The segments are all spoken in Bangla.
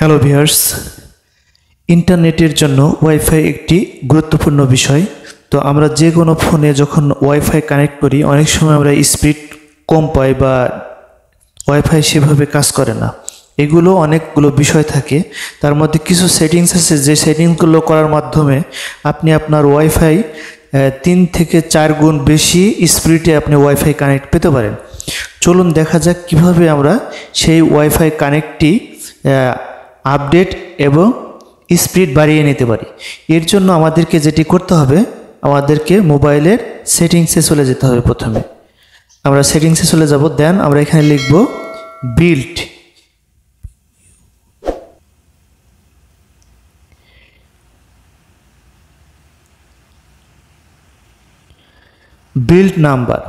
হ্যালো ভিউয়ার্স, ইন্টারনেটের জন্য ওয়াইফাই একটি গুরুত্বপূর্ণ বিষয়। তো আমরা যে কোনো ফোনে যখন ওয়াইফাই কানেক্ট করি অনেক সময় আমরা স্পিড কম পাই বা ওয়াইফাই সেভাবে কাজ করে না। এগুলো অনেকগুলো বিষয় থাকে, তার মধ্যে কিছু সেটিংস আছে যে সেটিংসগুলো করার মাধ্যমে আপনি আপনার ওয়াইফাই 3 থেকে 4 গুণ বেশি স্পিডে আপনি ওয়াইফাই কানেক্ট পেতে পারেন। চলুন দেখা যাক কিভাবে আমরা সেই ওয়াইফাই কানেক্টটি আপডেট এবং স্পিড বাড়িয়ে নিতে পারি। এর জন্য আমাদেরকে যেটি করতে হবে, আমাদেরকে মোবাইলের সেটিংসে চলে যেতে হবে। প্রথমে আমরা সেটিংসে চলে যাব, দেন আমরা এখানে লিখব বিল্ড। বিল্ড নাম্বার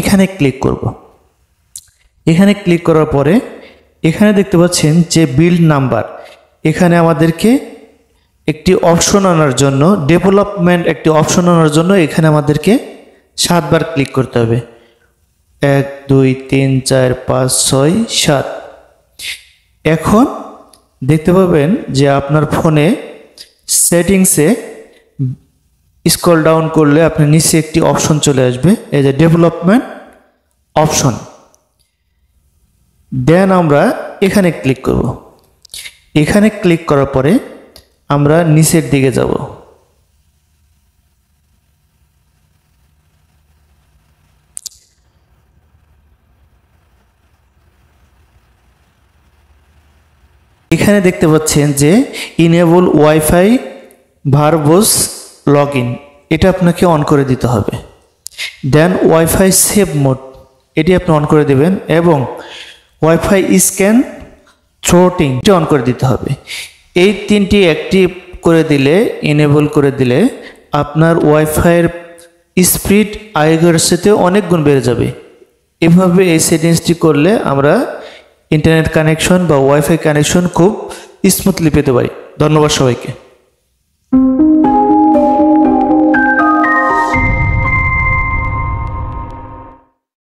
এখানে ক্লিক করব। এখানে ক্লিক করার পরে এখানে দেখতে পাচ্ছেন যে বিল্ড নাম্বার, এখানে আমাদেরকে একটি অপশন আনার জন্য, ডেভেলপমেন্ট একটি অপশন আনার জন্য এখানে আমাদেরকে 7 বার ক্লিক করতে হবে। 1 2 3 4 5 6 7। এখন দেখতে পাবেন যে আপনার ফোনে সেটিংসে স্ক্রল ডাউন করলে আপনার নিচে একটি অপশন চলে আসবে, এই যে ডেভেলপমেন্ট অপশন। দেন আমরা এখানে ক্লিক করব। এখানে ক্লিক করার পরে আমরা নিচের দিকে যাব। এখানে দেখতে পাচ্ছেন যে ইনেবল ওয়াইফাই ভার্বস লগইন, এটা আপনাকে অন করে দিতে হবে। দেন ওয়াইফাই সেভ মোড, এটি আপনি অন করে দেবেন এবং ওয়াইফাই স্ক্যান থ্রোটিং এটি অন করে দিতে হবে। এই 3টি অ্যাক্টিভ করে দিলে, ইনেবল করে দিলে আপনার ওয়াইফাইয়ের স্পিড আগের সাথে অনেক গুণ বেড়ে যাবে। এভাবে এই সেটিংসটি করলে আমরা ইন্টারনেট কানেকশন বা ওয়াইফাই কানেকশন খুব স্মুথলি পেতে পারি। ধন্যবাদ সবাইকে।